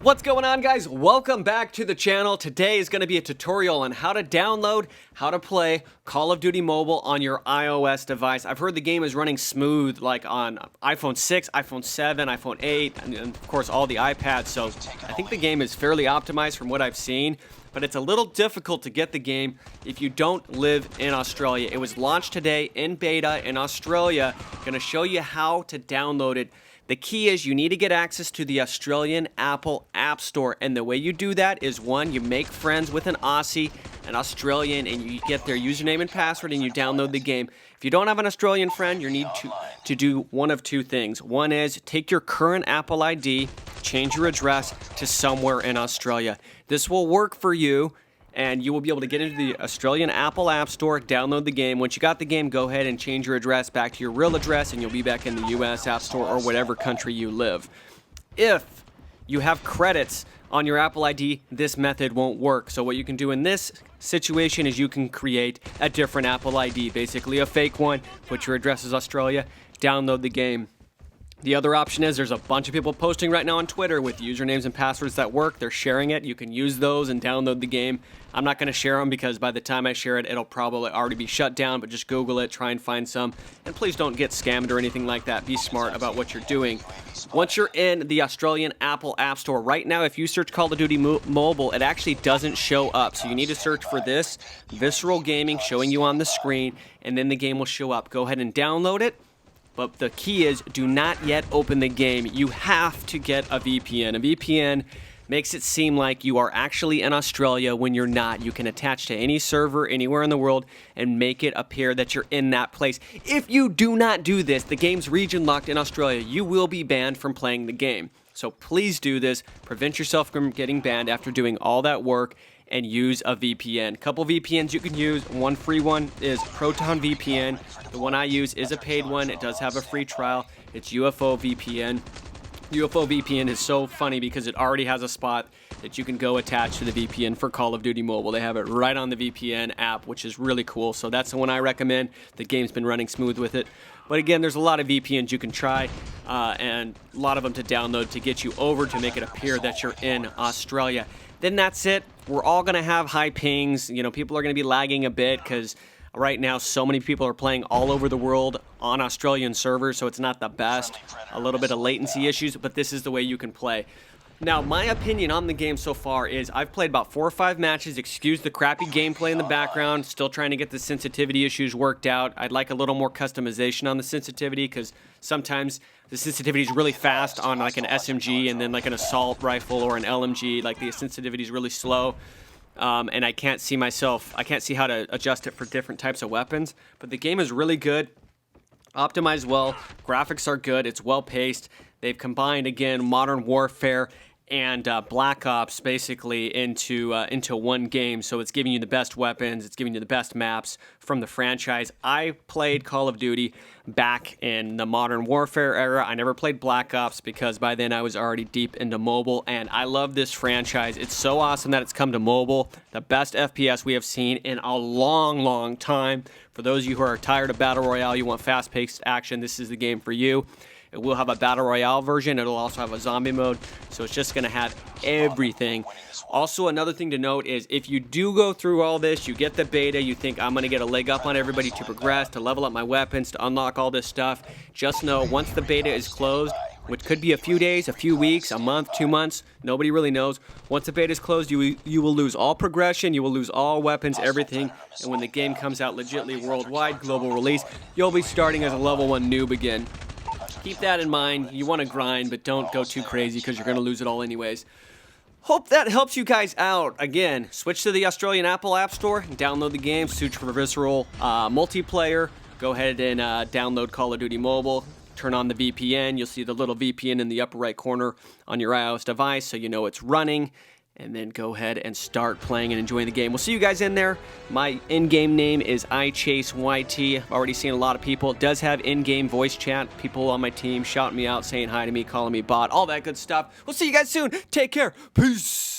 What's going on, guys? Welcome back to the channel. Today is going to be a tutorial on how to download, how to play Call of Duty Mobile on your iOS device. I've heard the game is running smooth like on iPhone 6, iPhone 7, iPhone 8, and of course all the iPads, so I think the game is fairly optimized from what I've seen, but it's a little difficult to get the game if you don't live in Australia. It was launched today in beta in Australia. Going to show you how to download it. The key is you need to get access to the Australian Apple App Store, and the way you do that is, one, you make friends with an Aussie, an Australian, and you get their username and password and you download the game. If you don't have an Australian friend, you need to do one of two things. One is take your current Apple ID, change your address to somewhere in Australia. This will work for you, and you will be able to get into the Australian Apple App Store, download the game. Once you got the game, go ahead and change your address back to your real address, and you'll be back in the US App Store or whatever country you live. If you have credits on your Apple ID, this method won't work. So what you can do in this situation is you can create a different Apple ID, basically a fake one, put your address as Australia, download the game. The other option is there's a bunch of people posting right now on Twitter with usernames and passwords that work. They're sharing it. You can use those and download the game. I'm not going to share them because by the time I share it, it'll probably already be shut down, but just Google it, try and find some. And please don't get scammed or anything like that. Be smart about what you're doing. Once you're in the Australian Apple App Store, right now if you search Call of Duty Mobile, it actually doesn't show up. So you need to search for this, Visceral Gaming, showing you on the screen, and then the game will show up. Go ahead and download it. But the key is, do not yet open the game. You have to get a VPN. A VPN makes it seem like you are actually in Australia when you're not. You can attach to any server anywhere in the world and make it appear that you're in that place. If you do not do this, the game's region locked in Australia. You will be banned from playing the game. So please do this. Prevent yourself from getting banned after doing all that work, and use a VPN. Couple VPNs you can use. One free one is Proton VPN. The one I use is a paid one. It does have a free trial. It's UFO VPN. UFO VPN is so funny because it already has a spot that you can go attach to the VPN for Call of Duty Mobile. They have it right on the VPN app, which is really cool. So that's the one I recommend. The game's been running smooth with it. But again, there's a lot of VPNs you can try, and a lot of them to download to get you over to make it appear that you're in Australia. Then that's it. We're all going to have high pings. You know, people are going to be lagging a bit because right now so many people are playing all over the world on Australian servers, so it's not the best. A little bit of latency issues, but this is the way you can play. Now, my opinion on the game so far is I've played about 4 or 5 matches. Excuse the crappy gameplay in the background. Still trying to get the sensitivity issues worked out. I'd like a little more customization on the sensitivity because sometimes the sensitivity is really fast on like an SMG, and then like an assault rifle or an LMG, like the sensitivity is really slow. And I can't see how to adjust it for different types of weapons. But the game is really good. Optimized well. Graphics are good. It's well paced. They've combined, again, Modern Warfare and Black Ops basically into one game. So it's giving you the best weapons. It's giving you the best maps from the franchise. I played Call of Duty back in the Modern Warfare era. I never played Black Ops because by then I was already deep into mobile, and I love this franchise. It's so awesome that it's come to mobile. The best FPS we have seen in a long, long time. For those of you who are tired of Battle Royale, you want fast-paced action, this is the game for you. It will have a Battle Royale version. It'll also have a zombie mode, so it's just going to have everything. Also, another thing to note is if you do go through all this, you get the beta, you think I'm going to get a leg up on everybody to progress, to level up my weapons, to unlock all this stuff, just know once the beta is closed, which could be a few days, a few weeks, a month, 2 months, nobody really knows. Once the beta is closed, you will lose all progression, you will lose all weapons, everything, and when the game comes out legitimately worldwide, global release, you'll be starting as a level 1 noob again. Keep that in mind. You want to grind, but don't go too crazy because you're going to lose it all anyways. Hope that helps you guys out. Again, switch to the Australian Apple App Store, download the game, search for Visceral Multiplayer. Go ahead and download Call of Duty Mobile. Turn on the VPN. You'll see the little VPN in the upper right corner on your iOS device so you know it's running. And then go ahead and start playing and enjoying the game. We'll see you guys in there. My in-game name is iChaseYT. I've already seen a lot of people. It does have in-game voice chat. People on my team shouting me out, saying hi to me, calling me bot, all that good stuff. We'll see you guys soon. Take care. Peace.